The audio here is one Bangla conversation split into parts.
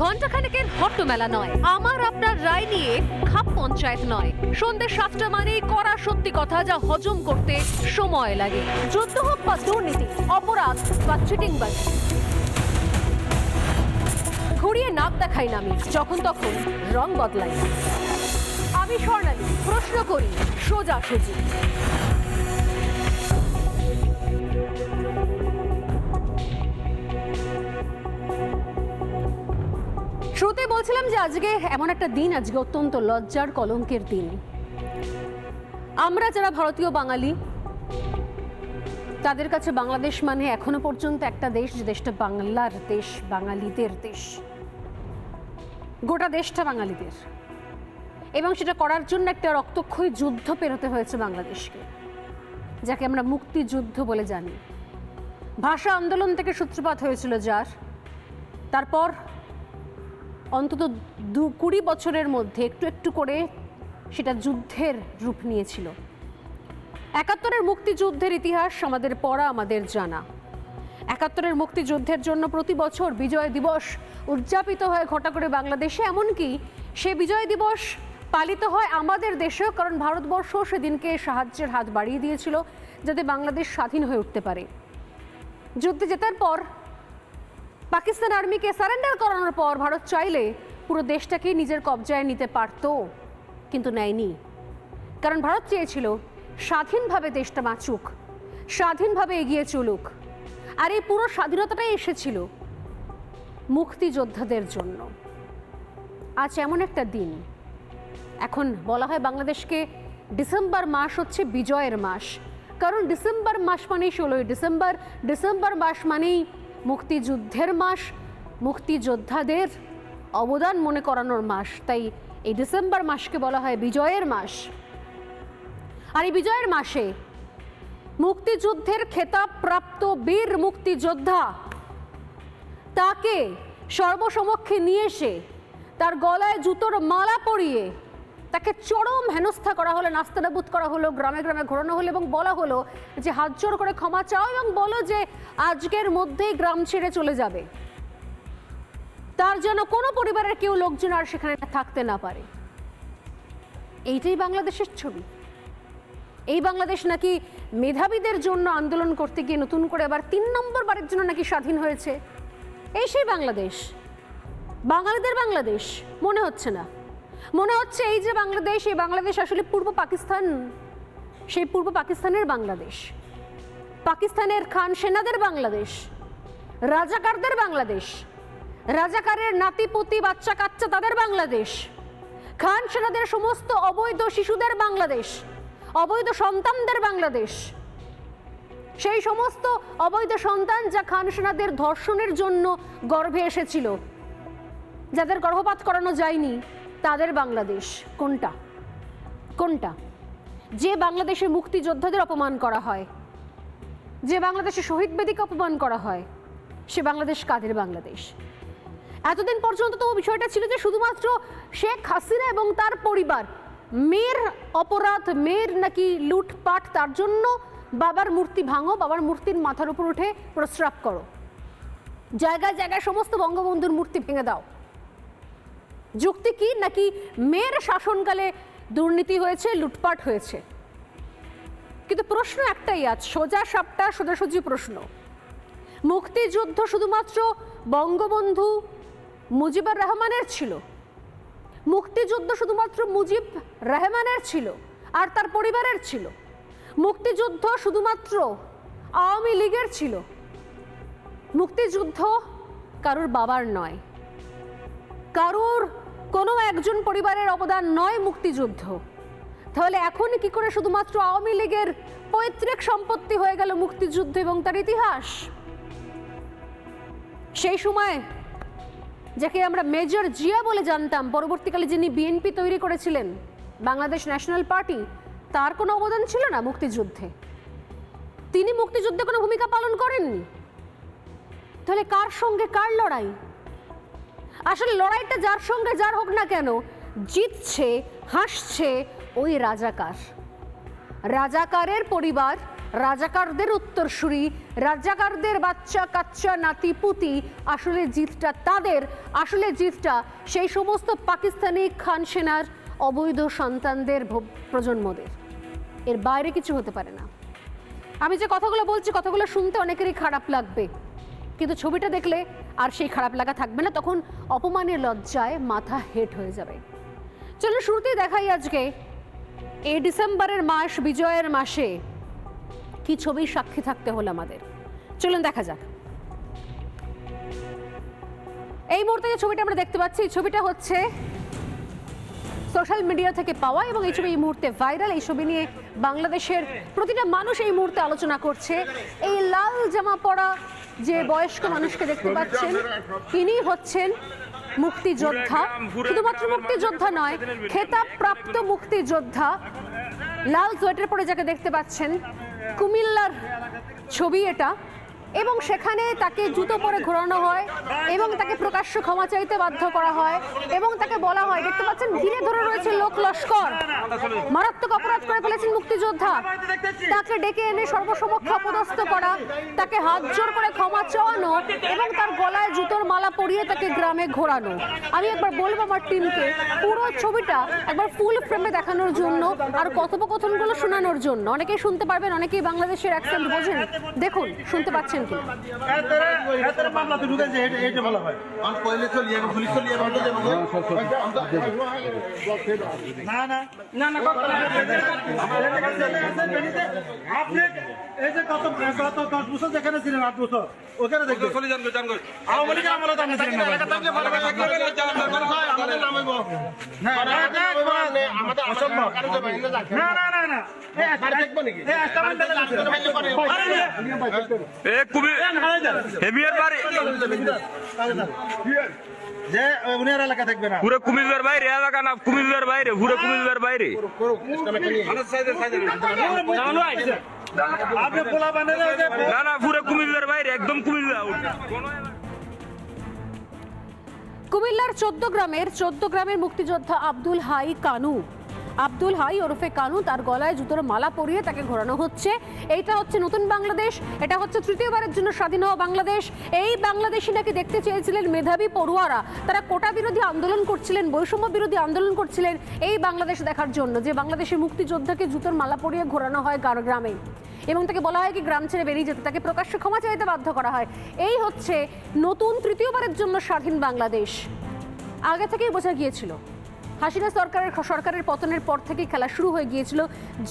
ঘণ্টাখানেকের হট্টমেলা নয়, আমার আপনার রায় নিয়ে খাপ পঞ্চায়েত নয়। সন্ধ্যে 7টা মানেই কড়া সত্যি কথা যা হজম করতে সময় লাগে। যুদ্ধ হোক বা দুর্নীতি, অপরাধ বা চিটিংবাজি, ঘুরিয়ে নাক দেখাই না আমি, যখন তখন রং বদলাই। আমি স্বর্ণালী, প্রশ্ন করি সোজাসুজি। শুরুতে বলছিলাম যে আজকে এমন একটা দিন, আজকে অত্যন্ত লজ্জার কলঙ্কের দিন। আমরা যারা ভারতীয় বাঙালি, তাদের কাছে বাংলাদেশ মানে এখনো পর্যন্ত একটা দেশ, যে দেশটা বাংলার দেশ, বাঙালিদের দেশ। গোটা দেশটা বাঙালিদের, এবং সেটা করার জন্য একটা রক্তক্ষয়ী যুদ্ধ পেরোতে হয়েছে বাংলাদেশকে, যাকে আমরা মুক্তিযুদ্ধ বলে জানি। ভাষা আন্দোলন থেকে সূত্রপাত হয়েছিল যার, তারপর অন্তত 20 বছরের মধ্যে একটু একটু করে সেটা যুদ্ধের রূপ নিয়েছিল। 71-এর মুক্তিযুদ্ধের ইতিহাস আমাদের পড়া, আমাদের জানা। 71-এর মুক্তিযুদ্ধের জন্য প্রতি বছর বিজয় দিবস উদযাপিত হয় ঘটা করে বাংলাদেশে, এমনকি সে বিজয় দিবস পালিত হয় আমাদের দেশেও, কারণ ভারতবর্ষ সেদিনকে সাহায্যের হাত বাড়িয়ে দিয়েছিল যাতে বাংলাদেশ স্বাধীন হয়ে উঠতে পারে। যুদ্ধে জেতার পর পাকিস্তান আর্মিকে সারেন্ডার করানোর পর ভারত চাইলে পুরো দেশটাকেই নিজের কবজায় নিতে পারত, কিন্তু নেয়নি। কারণ ভারত চেয়েছিল স্বাধীনভাবে দেশটা বাঁচুক, স্বাধীনভাবে এগিয়ে চলুক। আর এই পুরো স্বাধীনতাটাই এসেছিল মুক্তিযোদ্ধাদের জন্য। আজ এমন একটা দিন, এখন বলা হয় বাংলাদেশকে ডিসেম্বর মাস হচ্ছে বিজয়ের মাস, কারণ ডিসেম্বর মাস মানেই 16ই ডিসেম্বর, ডিসেম্বর মাস মানেই মুক্তিযুদ্ধের মাস, মুক্তিযোদ্ধাদের অবদান মনে করানোর মাস। তাই এই ডিসেম্বর মাসকে বলা হয় বিজয়ের মাস। আর এই বিজয়ের মাসে মুক্তিযুদ্ধের খেতাব প্রাপ্ত বীর মুক্তিযোদ্ধা, তাকে সর্বসমক্ষে নিয়ে এসে তার গলায় জুতোর মালা পরিয়ে তাকে চরম হেনস্থা করা হলো, নাস্তানাবুদ করা হলো, গ্রামে গ্রামে ঘোরানো হলো এবং বলা হলো যে হাত জোড় করে ক্ষমা চাও এবং বলো যে আজকের মধ্যেই গ্রাম ছেড়ে চলে যাবে, তার যেন কোনো পরিবারের কেউ লোকজন আর সেখানে থাকতে না পারে। এইটাই বাংলাদেশের ছবি। এই বাংলাদেশ নাকি মেধাবীদের জন্য আন্দোলন করতে গিয়ে নতুন করে আবার 3 নম্বর বারের জন্য নাকি স্বাধীন হয়েছে। এই সেই বাংলাদেশ, বাঙালিদের বাংলাদেশ মনে হচ্ছে না। মনে হচ্ছে এই যে বাংলাদেশ, এই বাংলাদেশ আসলে পূর্ব পাকিস্তান, সেই পূর্ব পাকিস্তানের বাংলাদেশ, পাকিস্তানের খান সেনাদের বাংলাদেশ, রাজাকারদের বাংলাদেশ, রাজাকারের নাতিপুতি বাচ্চা কাচ্চা তাদের বাংলাদেশ, খান সেনাদের সমস্ত অবৈধ শিশুদের বাংলাদেশ, অবৈধ সন্তানদের বাংলাদেশ, সেই সমস্ত অবৈধ সন্তান যা খান সেনাদের ধর্ষণের জন্য গর্ভে এসেছিল, যাদের গর্ভপাত করানো যায়নি, তাদের বাংলাদেশ। কোনটা কোনটা? যে বাংলাদেশে মুক্তিযোদ্ধাদের অপমান করা হয়, যে বাংলাদেশে শহীদ বেদিকে অপমান করা হয়, সে বাংলাদেশ কাদের বাংলাদেশ? এতদিন পর্যন্ত তো বিষয়টা ছিল যে শুধুমাত্র শেখ হাসিনা এবং তার পরিবার, মেয়ের অপরাধ, মেয়ের নাকি লুটপাট, তার জন্য বাবার মূর্তি ভাঙো, বাবার মূর্তির মাথার উপর উঠে প্রস্রাব করো, জায়গায় জায়গায় সমস্ত বঙ্গবন্ধুর মূর্তি ভেঙে দাও। যুক্তি কি? নাকি মেয়ের শাসনকালে দুর্নীতি হয়েছে, লুটপাট হয়েছে। কিন্তু প্রশ্ন একটাই, আজ সোজা সাপটা সোজাসুজি প্রশ্ন, মুক্তিযুদ্ধ শুধুমাত্র বঙ্গবন্ধু মুজিবুর রহমানের ছিল? মুক্তিযুদ্ধ শুধুমাত্র মুজিব রহমানের ছিল আর তার পরিবারের ছিল? মুক্তিযুদ্ধ শুধুমাত্র আওয়ামী লীগের ছিল? মুক্তিযুদ্ধ কারুর বাবার নয়, কারুর কোনো একজন পরিবারের অবদান নয় মুক্তিযুদ্ধ। তাহলে এখন কি করে শুধুমাত্র আওয়ামী লীগের পৈতৃক সম্পত্তি হয়ে গেল মুক্তিযুদ্ধ এবং তার ইতিহাস? সেই সময় যাকে আমরা মেজর জিয়া বলে জানতাম, পরবর্তীকালে যিনি বিএনপি তৈরি করেছিলেন, বাংলাদেশ ন্যাশনাল পার্টি, তার কোনো অবদান ছিল না মুক্তিযুদ্ধে? তিনি মুক্তিযুদ্ধে কোনো ভূমিকা পালন করেননি। তাহলে কার সঙ্গে কার লড়াই? আসলে লড়াইটা যার সঙ্গে যার হোক না কেন, জিতছে, হাসছে ওই রাজাকার। রাজাকারের পরিবার, রাজাকারদের উত্তরসূরি, রাজাকারদের বাচ্চা কাচ্চা নাতি পুতি, আসলে জিতটা তাদের, আসলে জিতটা সেই সমস্ত পাকিস্তানি খান সেনার অবৈধ সন্তানদের প্রজন্মদের। এর বাইরে কিছু হতে পারে না। আমি যে কথাগুলো বলছি, কথাগুলো শুনতে অনেকেরই খারাপ লাগবে, কিন্তু ছবিটা দেখলে আর সেই খারাপ লাগা থাকবে না, তখন অপমানের লজ্জায় মাথা হেট হয়ে যাবে। চলো শুরুতেই দেখাই আজকে এই ডিসেম্বরের মাস, বিজয়ের মাসে কি ছবির সাক্ষী থাকতে হলো আমাদের। চলুন দেখা যাক। এই মুহূর্তে যে ছবিটা আমরা দেখতে পাচ্ছি, এই ছবিটা হচ্ছে সোশ্যাল মিডিয়া থেকে পাওয়া এবং এই ছবি এই মুহূর্তে ভাইরাল। এই ছবি নিয়ে বাংলাদেশের প্রতিটা মানুষ এই মুহূর্তে আলোচনা করছে। এই লাল জামা পরা যে বয়স্ক মানুষকে দেখতে পাচ্ছেন, ইনি হচ্ছেন মুক্তিযোদ্ধা। শুধুমাত্র মুক্তিযোদ্ধা নয়, খেতাবপ্রাপ্ত মুক্তিযোদ্ধা। লাল সোয়েটার পরে যাকে দেখতে পাচ্ছেন, কুমিল্লার ছবি এটা, এবং সেখানে তাকে জুতো পরে ঘোরানো হয় এবং তাকে প্রকাশ্য ক্ষমা চাইতে বাধ্য করা হয় এবং তাকে বলা হয়, দেখতে পাচ্ছেন ঘিরে ধরে রয়েছে লোক লস্কর, মারাত্মক অপরাধ করে ফেলেছেন মুক্তিযোদ্ধা, তাকে ডেকে এনে সর্বসমক্ষে অপদস্থ করা, তাকে হাত জোর করে ক্ষমা চাওয়ানো এবং তার গলায় জুতোর মালা পরিয়ে তাকে গ্রামে ঘোরানো। আমি একবার বলবো আমার টিমকে পুরো ছবিটা একবার ফুল ফ্রেমে দেখানোর জন্য আর কথোপকথনগুলো শোনানোর জন্য। অনেকেই শুনতে পারবেন, অনেকেই বাংলাদেশের অ্যাকসেন্ট বোঝেন। দেখুন, শুনতে পাচ্ছেন কি? আপনি এই যে গত 10 বছর যেখানে ছিলেন, 8 বছর ওখানে দেখবেন আওয়ামী লীগের আমলে তো আপনি ছিলেন না। যে উনির এলাকা থাকবে না, পুরো কুমিল্লার বাইরে এলাকা না, কুমিল্লার বাইরে, পুরো কুমিল্লার বাইরে। আপনি পোলা বানালে না না, পুরো কুমিল্লার বাইরে, একদম কুমিল্লা। কুমিল্লার 14 গ্রামের মুক্তিযোদ্ধা আব্দুল হাই কানু, আব্দুল হাই ওরফে কানু, তার গলায় জুতোর মালা পরিয়ে তাকে ঘোরানো হচ্ছে। এইটা হচ্ছে নতুন বাংলাদেশ, এটা হচ্ছে তৃতীয়বারের জন্য স্বাধীন হওয়া বাংলাদেশ। এই বাংলাদেশই নাকি দেখতে চেয়েছিলেন মেধাবী পড়ুয়ারা, তারা কোটা বিরোধী আন্দোলন করছিলেন, বৈষম্য বিরোধী আন্দোলন করছিলেন এই বাংলাদেশ দেখার জন্য, যে বাংলাদেশের মুক্তিযোদ্ধাকে জুতোর মালা পরিয়ে ঘোরানো হয় গ্রামে এবং তাকে বলা হয় কি গ্রাম ছেড়ে বেরিয়ে যেতে, তাকে প্রকাশ্য ক্ষমা চাইতে বাধ্য করা হয়। এই হচ্ছে নতুন তৃতীয়বারের জন্য স্বাধীন বাংলাদেশ। আগে থেকেই বোঝা গিয়েছিল, হাসিনা সরকারের পতনের পর থেকেই খেলা শুরু হয়ে গিয়েছিল।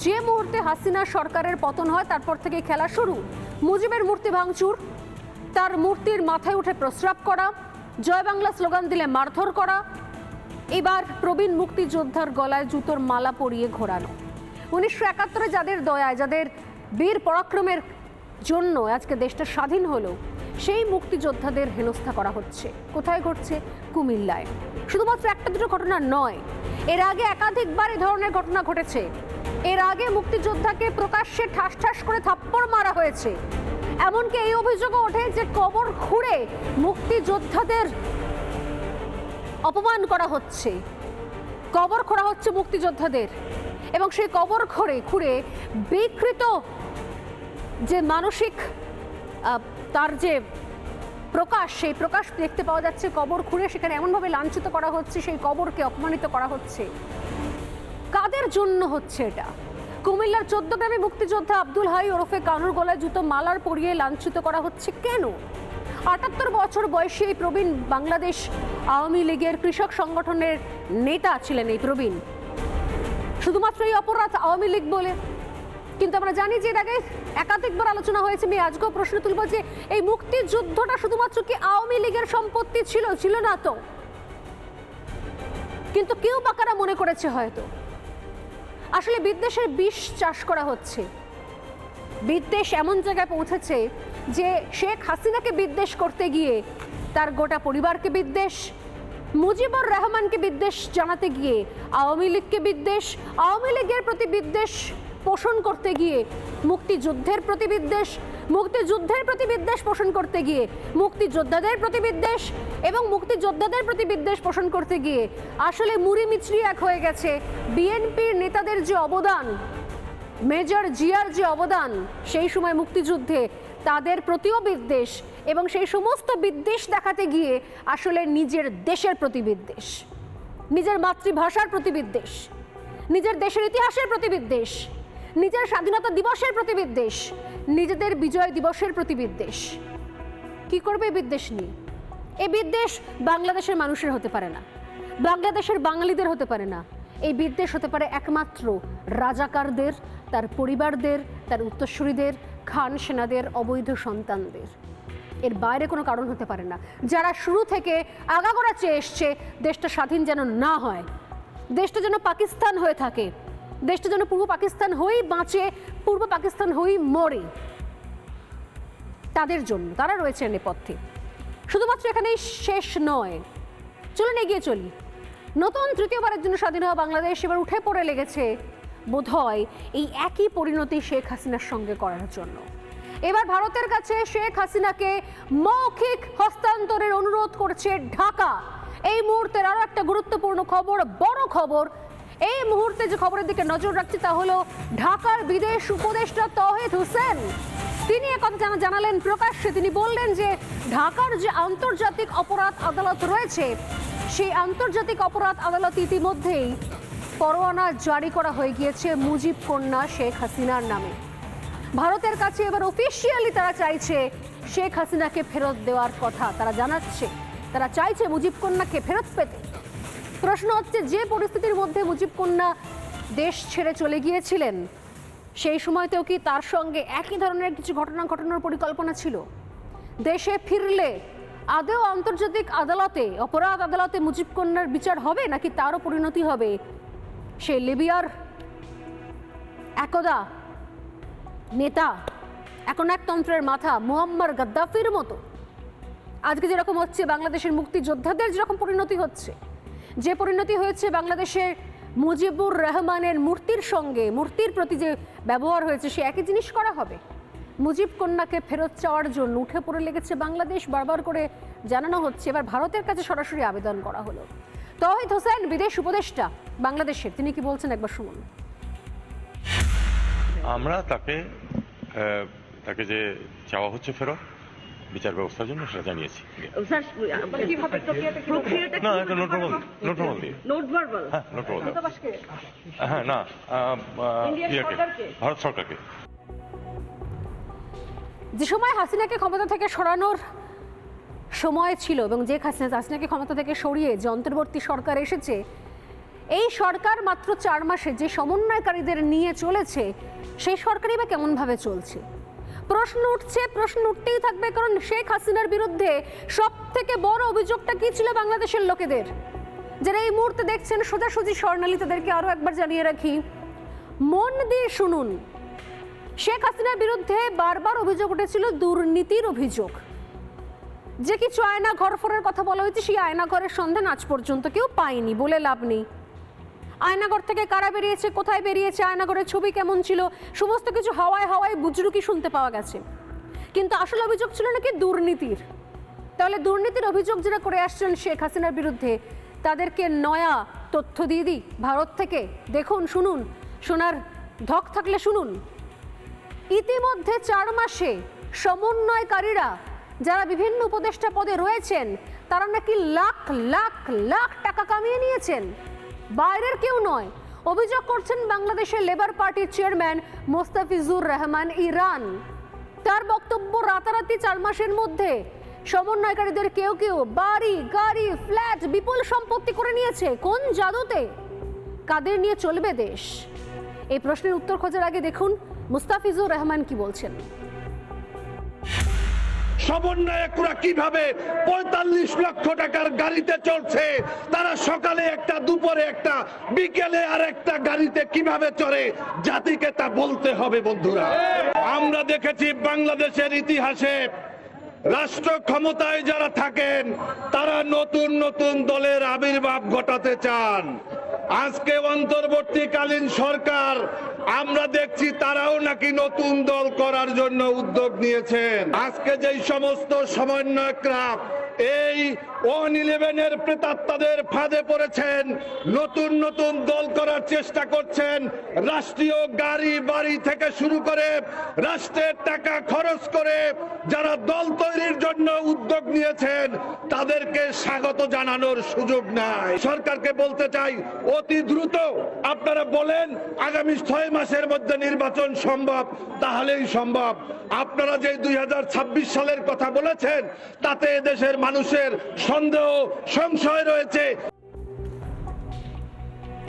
যে মুহূর্তে হাসিনা সরকারের পতন হয় তারপর থেকে খেলা শুরু। মুজিবের মূর্তি ভাঙচুর, তার মূর্তির মাথায় উঠে প্রস্রাব করা, জয় বাংলা স্লোগান দিলে মারধর করা, এবার প্রবীণ মুক্তিযোদ্ধার গলায় জুতোর মালা পরিয়ে ঘোরানো। 1971-এ যাদের দয়ায়, যাদের বীর পরাক্রমের জন্য আজকে দেশটা স্বাধীন হলো, সেই মুক্তিযোদ্ধাদের হেনস্থা করা হচ্ছে। কোথায় ঘটছে? কুমিল্লায়। শুধুমাত্র একটা দুটো ঘটনা নয়, এর আগে একাধিকবার এই ধরনের ঘটনা ঘটেছে। এর আগে মুক্তিযোদ্ধাকে প্রকাশ্যে ঠাস ঠাস করে থাপ্পড় মারা হয়েছে। এমনকি এই অভিযোগও ওঠে যে কবর খুঁড়ে মুক্তিযোদ্ধাদের অপমান করা হচ্ছে, কবর খোঁড়া হচ্ছে মুক্তিযোদ্ধাদের, এবং সেই কবর খুঁড়ে বিকৃত যে মানসিক তার যে প্রকাশ, সেই প্রকাশ দেখতে পাওয়া যাচ্ছে। কবর খুঁড়ে সেখানে এমনভাবে লাঞ্ছিত করা হচ্ছে, সেই কবরকে অপমানিত করা হচ্ছে। কাদের জন্য হচ্ছে এটা? কুমিল্লার 14 গ্রামে মুক্তিযোদ্ধা আব্দুল হাই ওরফে কানুর গলায় জুতো মালার পরিয়ে লাঞ্ছিত করা হচ্ছে কেন? 78 বছর বয়সী এই প্রবীণ বাংলাদেশ আওয়ামী লীগের কৃষক সংগঠনের নেতা ছিলেন এই প্রবীণ। শুধুমাত্র এই অপরাধ আওয়ামী লীগ বলে, কিন্তু আমরা জানি যে এর আগে একাধিকবার আলোচনা হয়েছে। আমি আজকেও প্রশ্ন তুলব যে এই মুক্তিযুদ্ধটা শুধুমাত্র কি আওয়ামী লীগের সম্পত্তি ছিল না তো? কিন্তু কেউ বাকারা মনে করেছে হয়তো আসলে বিদ্বেষের বিষ চাষ করা হচ্ছে। বিদ্বেষ এমন জায়গায় পৌঁছেছে যে শেখ হাসিনাকে বিদ্বেষ করতে গিয়ে তার গোটা পরিবারকে বিদ্বেষ, মুজিবুর রহমানকে বিদ্বেষ জানাতে গিয়ে আওয়ামী লীগকে বিদ্বেষ, আওয়ামী লীগের প্রতি বিদ্বেষ পোষণ করতে গিয়ে মুক্তিযুদ্ধের প্রতি বিদ্বেষ, মুক্তিযুদ্ধের প্রতি বিদ্বেষ পোষণ করতে গিয়ে মুক্তিযোদ্ধাদের প্রতি বিদ্বেষ, এবং মুক্তিযোদ্ধাদের প্রতি বিদ্বেষ পোষণ করতে গিয়ে আসলে মুড়ি মিছরি এক হয়ে গেছে। বিএনপির নেতাদের যে অবদান, মেজর জিয়ার যে অবদান সেই সময় মুক্তিযুদ্ধে, তাদের প্রতিও বিদ্বেষ, এবং সেই সমস্ত বিদ্বেষ দেখাতে গিয়ে আসলে নিজের দেশের প্রতি বিদ্বেষ, নিজের মাতৃভাষার প্রতি বিদ্বেষ, নিজের দেশের ইতিহাসের প্রতি বিদ্বেষ, নিজের স্বাধীনতা দিবসের প্রতি বিদ্বেষ, নিজেদের বিজয় দিবসের প্রতি বিদ্বেষ। কি করবে এই বিদ্বেষ নিয়ে? এই বিদ্বেষ বাংলাদেশের মানুষের হতে পারে না, বাংলাদেশের বাঙালিদের হতে পারে না। এই বিদ্বেষ হতে পারে একমাত্র রাজাকারদের, তার পরিবারদের, তার উত্তরসূরিদের, খান সেনাদের, অবৈধ সন্তানদের। এর বাইরে কোনো কারণ হতে পারে না। যারা শুরু থেকে আগাগোড়া চেয়ে এসছে দেশটা স্বাধীন যেন না হয়, দেশটা যেন পাকিস্তান হয়ে থাকে, দেশটা যেন পূর্ব পাকিস্তান হয়েই বাঁচে, পূর্ব পাকিস্তান হয়েই মরে, তাদের জন্য তারা রয়েছে নেপথ্যে। শুধুমাত্র এখানেই শেষ নয়, চলুন এগিয়ে চলি। নতুন তৃতীয়বারের জন্য স্বাধীন হওয়া বাংলাদেশ এবার উঠে পড়ে লেগেছে বোধহয় এই একই পরিণতি শেখ হাসিনার সঙ্গে করার জন্য। এবার ভারতের কাছে শেখ হাসিনাকে মৌখিক হস্তান্তরের অনুরোধ করছে ঢাকা। এই মুহূর্তের আরো একটা গুরুত্বপূর্ণ খবর, বড় খবর। এই মুহূর্তে যে খবরের দিকে নজর রাখছি তা হলো ঢাকার বিদেশ উপদেষ্টা তৌহিদ হোসেন। তিনি একথা জানালেন প্রকাশ্যে। তিনি বললেন যে ঢাকার যে আন্তর্জাতিক অপরাধ আদালত রয়েছে, সেই আন্তর্জাতিক অপরাধ আদালত ইতিমধ্যেই পরোয়ানা জারি করা হয়ে গিয়েছে মুজিব কন্যা শেখ হাসিনার নামে। ভারতের কাছে এবার অফিসিয়ালি তারা চাইছে শেখ হাসিনাকে ফেরত দেওয়ার কথা তারা জানাচ্ছে। তারা চাইছে মুজিব কন্যাকে ফেরত পেতে। প্রশ্ন হচ্ছে, যে পরিস্থিতির মধ্যে মুজিব কন্যা দেশ ছেড়ে চলে গিয়েছিলেন, সেই সময়তেও কি তার সঙ্গে একই ধরনের কিছু ঘটনা ঘটানোর পরিকল্পনা ছিল? দেশে ফিরলে আদৌ আন্তর্জাতিক আদালতে, অপরাধ আদালতে মুজিব কন্যার বিচার হবে, নাকি তারও পরিণতি হবে সেই লিবিয়ার একদা নেতা, এখন একতন্ত্রের মাথা মুয়াম্মার গাদ্দাফির মতো? আজকে যেরকম হচ্ছে বাংলাদেশের মুক্তিযোদ্ধাদের যেরকম পরিণতি হচ্ছে, যে পরিণতি হয়েছে বাংলাদেশের মুজিবুর রহমানের মূর্তির সঙ্গে, মূর্তির প্রতি যে ব্যবহার হয়েছে, সে একই জিনিস করা হবে। মুজিব কন্যাকে ফেরত চাওয়ার জন্য উঠে পড়ে লেগেছে বাংলাদেশ। বারবার করে জানানো হচ্ছে, এবার ভারতের কাছে সরাসরি আবেদন করা হলো। তৌহিদ হোসেন বিদেশ উপদেষ্টা বাংলাদেশের, তিনি কি বলছেন একবার শুনুন। আমরা তাকে যে চাওয়া হচ্ছে ফেরত বিচার ব্যবস্থার জন্য সেটা জানিয়েছি। না, এটা নোট ভার্বাল দিয়ে। হ্যাঁ, নোট ভার্বাল। হ্যাঁ, না, ভারত সরকারকে। যে সময় হাসিনাকে ক্ষমতা থেকে সরানোর সময় ছিল, এবং যে হাসিনাকে ক্ষমতা থেকে সরিয়ে যে অন্তর্বর্তী সরকার এসেছে, এই সরকার মাত্র 4 মাসে যে সমন্বয়কারীদের নিয়ে চলেছে, সেই সরকারই বা কেমনভাবে চলছে? প্রশ্ন উঠছে, প্রশ্ন উঠতেই থাকবে। কারণ শেখ হাসিনার বিরুদ্ধে সব থেকে বড় অভিযোগটা কি ছিল বাংলাদেশের লোকেদের, যারা এই মুহূর্তে দেখছেন সোজাসুজি স্বর্ণালী, তাদেরকে আরো একবার জানিয়ে রাখি, মন দিয়ে শুনুন। শেখ হাসিনার বিরুদ্ধে বারবার অভিযোগ উঠেছিল দুর্নীতির অভিযোগ। যে কিছু আয়না ঘর ফেরার কথা বলা হয়েছে, সেই আয়না ঘরের সন্ধান আজ পর্যন্ত কেউ পায়নি, বলে লাভ নেই। আয়নাঘর থেকে কারা বেরিয়েছে, কোথায় বেরিয়েছে, আয়নাঘরের ছবি কেমন ছিল, সমস্ত কিছু হাওয়ায় হাওয়ায় বুজরুকি শুনতে পাওয়া গেছে। কিন্তু আসল অভিযোগ ছিল নাকি দুর্নীতির। তাহলে দুর্নীতির অভিযোগ যারা করে আসছেন শেখ হাসিনার বিরুদ্ধে, তাদেরকে নয়া তথ্য দিয়ে দিই ভারত থেকে। দেখুন, শুনুন, শোনার ধক থাকলে শুনুন। ইতিমধ্যে 4 মাসে সমন্বয়কারীরা যারা বিভিন্ন উপদেষ্টা পদে রয়েছেন, তারা নাকি লাখ লাখ লাখ টাকা কামিয়ে নিয়েছেন। বাইরের কেউ নয়, অভিযোগ করছেন বাংলাদেশের লেবার পার্টির চেয়ারম্যান মোস্তাফিজুর রহমান ইরান। তার বক্তব্য, রাতারাতি 4 মাসের মধ্যে সমন্বয়কারীদের কেউ কেউ বাড়ি, গাড়ি, ফ্ল্যাট, বিপুল সম্পত্তি করে নিয়েছে। কোন জাদুতে? কাদের নিয়ে চলবে দেশ? এই প্রশ্নের উত্তর খোঁজার আগে দেখুন মুস্তাফিজুর রহমান কি বলছেন। সমন্বয়করা কিভাবে 45 লক্ষ টাকার গাড়িতে চলছে, তারা সকালে একটা, দুপুরে একটা, বিকেলে আর একটা গাড়িতে কিভাবে চড়ে, জাতিকে তা বলতে হবে বন্ধুরা। আমরা দেখেছি বাংলাদেশের ইতিহাসে রাষ্ট্র ক্ষমতায় যারা থাকেন, তারা নতুন নতুন দলের আবির্ভাব ঘটাতে চান। আজকে অন্তর্বর্তীকালীন সরকার, আমরা দেখছি তারাও নাকি নতুন দল করার জন্য উদ্যোগ নিয়েছেন। আজকে যেই সমস্ত সমন্বয়করা এই 111-এর প্রেতাত্মাদের ফাঁদে পড়েছেন, নতুন নতুন দল করার চেষ্টা করছেন, রাষ্ট্রীয় গাড়ি বাড়ি থেকে শুরু করে রাষ্ট্রের টাকা খরচ করে যারা দল তৈরির জন্য উদ্যোগ নিয়েছেন তাদেরকে স্বাগত জানানোর সুযোগ নাই। সরকারকে বলতে চাই, অতি দ্রুত আপনারা বলেন আগামী 6 মাসের মধ্যে নির্বাচন সম্ভব, তাহলেই সম্ভব। আপনারা যে 2026 সালের কথা বলেছেন তাতে দেশের মানুষের সন্দেহ সংশয় রয়েছে।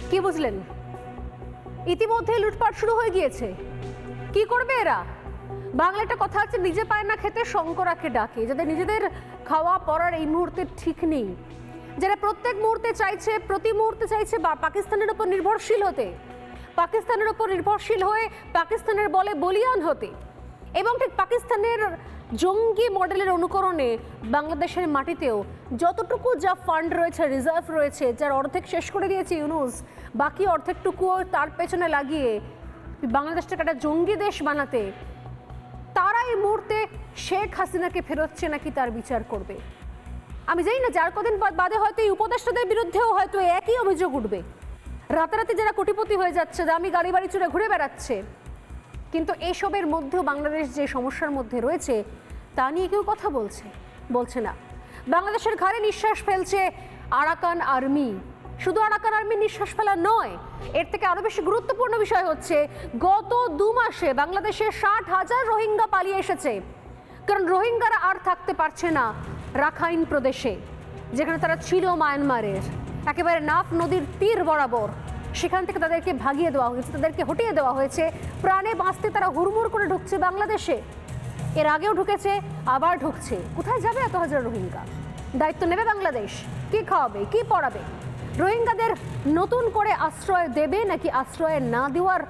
কি বুঝলেন? ইতিমধ্যে লুটপাট শুরু হয়ে গিয়েছে। কি করবে এরা? বাংলা একটা কথা আছে, নিজে পায় না খেতে শঙ্করাকে ডাকে। যাদের নিজেদের খাওয়া পড়ার এই মুহূর্তে ঠিক নেই, যারা প্রত্যেক মুহূর্তে চাইছে, প্রতি মুহূর্তে চাইছে পাকিস্তানের উপর নির্ভরশীল হতে, পাকিস্তানের উপর নির্ভরশীল হয়ে পাকিস্তানের বলে বলিয়ান হতে, এবং ঠিক পাকিস্তানের জঙ্গি মডেলের অনুকরণে বাংলাদেশের মাটিতেও যতটুকু যা ফান্ড রয়েছে, রিজার্ভ রয়েছে, যার অর্ধেক শেষ করে দিয়েছে ইউনূস, বাকি অর্ধেকটুকুও তার পেছনে লাগিয়ে বাংলাদেশটাকে একটা জঙ্গি দেশ বানাতে তারা এই মুহূর্তে শেখ হাসিনাকে ফেরোচ্ছে নাকি তার বিচার করবে। আমি জানি না, যার কদিন বাদে হয়তো এই উপদেষ্টাদের বিরুদ্ধেও হয়তো একই অভিযোগ উঠবে। রাতারাতি যারা কোটিপতি হয়ে যাচ্ছে, দামি গাড়ি বাড়ি চড়ে ঘুরে বেড়াচ্ছে, কিন্তু এসবের মধ্যেও বাংলাদেশ যে সমস্যার মধ্যে রয়েছে তা নিয়ে কেউ কথা বলছে না। বাংলাদেশের ঘাড়ে নিঃশ্বাস ফেলছে আরাকান আর্মি। শুধু আরাকান আর্মি নিঃশ্বাস ফেলা নয়, এর থেকে আরো বেশি গুরুত্বপূর্ণ বিষয় হচ্ছে গত 2 মাসে বাংলাদেশে 60,000 রোহিঙ্গা পালিয়ে এসেছে। কারণ রোহিঙ্গারা আর থাকতে পারছে না রাখাইন প্রদেশে, যেখানে তারা ছিল মায়ানমারের একেবারে নাফ নদীর তীর বরাবর। সেখান থেকে তাদেরকে ভাগিয়ে দেওয়া হয়েছে, তাদেরকে হটিয়ে দেওয়া হয়েছে। প্রাণে বাঁচতে তারা হুড়মুড় করে ঢুকছে বাংলাদেশে। এর আগেও ঢুকেছে, আবার ঢুকছে। কোথায় যাবে এত হাজার রোহিঙ্গা? দায়িত্ব নেবে বাংলাদেশ? কি খাওয়াবে, কি পড়াবে? রোহিঙ্গাদের নতুন করে আশ্রয় দেবে নাকি আশ্রয় না দেওয়ার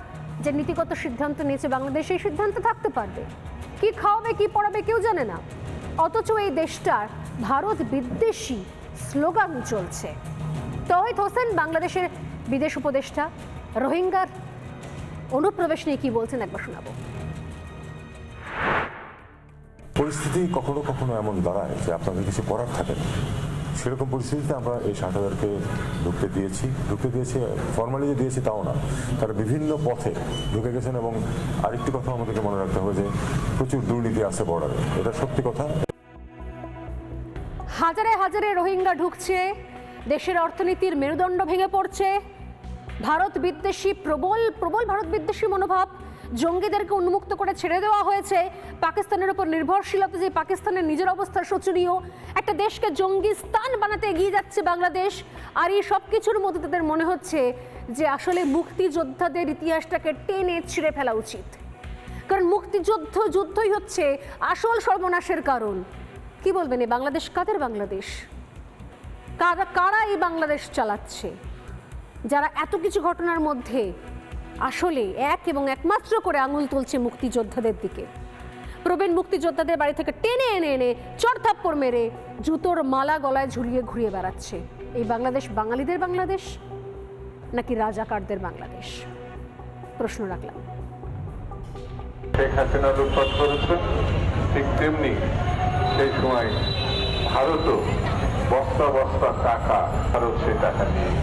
যে নীতিগত সিদ্ধান্ত নিয়েছে বাংলাদেশ, সেই সিদ্ধান্ত থাকতে পারবে? কি খাওয়াবে, কি পড়াবে কেউ জানে না। অথচ এই দেশটার ভারত বিদ্বেষী স্লোগান চলছে। তৌহিদ হোসেন বাংলাদেশের বিদেশ উপদেষ্টা রোহিঙ্গার অনুপ্রবেশ নিয়ে কি বলছেন একবার শোনাবো। পরিস্থিতি কখনো কখনো এমন দাঁড়ায় যে আপনাদের কিছু করার থাকে না। সেরকম পরিস্থিতিতে আমরা এই 60,000-কে ঢুকতে দিয়েছি। ফর্মালি যে দিয়েছি তাও না, তারা বিভিন্ন পথে ঢুকে গেছেন। এবং আরেকটি কথা আমাদেরকে মনে রাখতে হবে যে প্রচুর দুর্নীতি আছে বর্ডারে, এটা সত্যি কথা। হাজারে হাজারে রোহিঙ্গা ঢুকছে, দেশের অর্থনীতির মেরুদণ্ড ভেঙে পড়ছে। ভারত বিদ্বেষী প্রবল ভারত বিদ্বেষী মনোভাব, জঙ্গিদেরকে উন্মুক্ত করে ছেড়ে দেওয়া হয়েছে। পাকিস্তানের উপর নির্ভরশীলতা, যে পাকিস্তানের নিজের অবস্থা শোচনীয়, একটা দেশকে জঙ্গি স্থান বানাতে এগিয়ে যাচ্ছে বাংলাদেশ। আর এই সব কিছুর মধ্যে তাদের মনে হচ্ছে যে আসলে মুক্তিযোদ্ধাদের ইতিহাসটাকে টেনে ছিঁড়ে ফেলা উচিত। কারণ যুদ্ধই হচ্ছে আসল সর্বনাশের কারণ। কি বলবেন, এই বাংলাদেশ কাদের বাংলাদেশ? কারা এই বাংলাদেশ চালাচ্ছে, যারা এত কিছু ঘটনার মধ্যে আসলে এক এবং একমাত্র করে আঙুল তুলছে মুক্তিযোদ্ধাদের দিকে? প্রবীণ মুক্তিযোদ্ধাদের বাড়ি থেকে টেনে এনে চড়থাপ্পড় মেরে জুতোর মালা গলায় ঝুলিয়ে ঘুরিয়ে বেড়াচ্ছে। এই বাংলাদেশ বাঙালিদের বাংলাদেশ নাকি রাজাকারদের বাংলাদেশ? প্রশ্ন রাখলাম। শেখ হাসিনা লুটপাট করেছে, ঠিক তেমনি সেই সময় ভারতও বস্তা বস্তা টাকা, ভারত সেই টাকা নিয়ে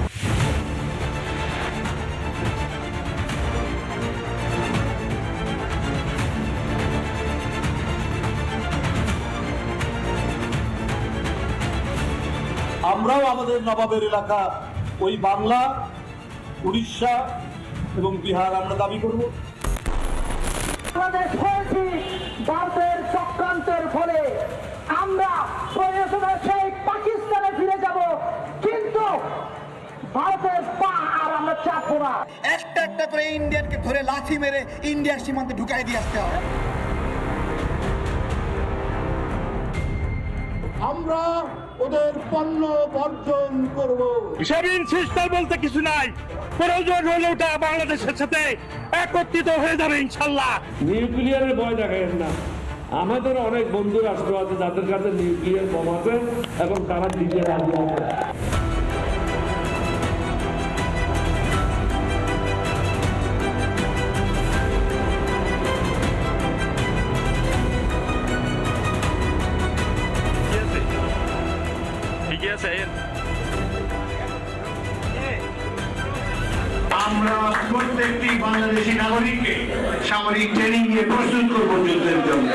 আমরাও আমাদের নবাবের এলাকা ওই বাংলা, উড়িষ্যা এবং বিহার আমরা দাবি করব। বাংলাদেশ হয়েছি ভারতের চক্রান্তের ফলে। আমরা প্রয়োজনে সেই পাকিস্তানে ফিরে যাব, কিন্তু ভারতের পা আর আমরা চাপবো না। একটা একটা করে ইন্ডিয়ানকে ধরে লাথি মেরে ইন্ডিয়ার সীমান্তে ঢুকাই দিয়ে আসতে হবে। আমরা ওদের পণ্য বর্জন করব। সেভিং সিস্টেম বলতে কিছু নাই, প্রয়োজন হলে ওটা বাংলাদেশের সাথে একত্রিত হয়ে যাবে ইনশাল্লাহ। নিউক্লিয়ারের ভয় দেখায় না। আমাদের অনেক বন্ধু রাষ্ট্র আছে যাদের কাছে নিউক্লিয়ার বোম আছে এবং তারা দিতে রাজি আছে। আছে আমরা প্রত্যেকটি বাংলাদেশি নাগরিককে সামরিক ট্রেনিং দিয়ে প্রস্তুত করবো যুদ্ধের জন্য।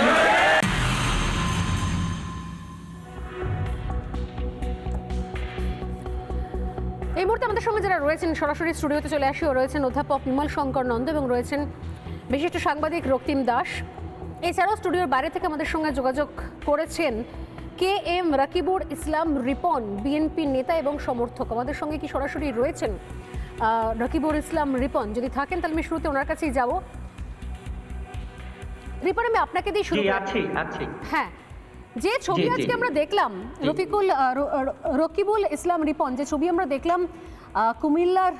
এই মুহূর্তে আমাদের সঙ্গে যারা রয়েছেন সরাসরি স্টুডিওতে চলে আসি, রয়েছেন অধ্যাপক বিমল শঙ্কর নন্দ এবং রয়েছেন বিশিষ্ট সাংবাদিক রক্তিম দাস। এছাড়াও স্টুডিওর বাইরে থেকে আমাদের সঙ্গে যোগাযোগ করেছেন KM রাকিবুল ইসলাম রিপন, বিএনপি নেতা এবং সমর্থক। আমাদের সঙ্গে কি সরাসরি রয়েছেন রাকিবুল ইসলাম রিপন? যদি থাকেন তাহলে আমি শুরুতে ওনার কাছেই যাব। রিপন, আমি আপনাকে দিয়ে শুরু আছি। হ্যাঁ, যে ছবি আজকে আমরা দেখলাম রকিবুল ইসলাম রিপন, যে ছবি আমরা দেখলাম কুমিল্লার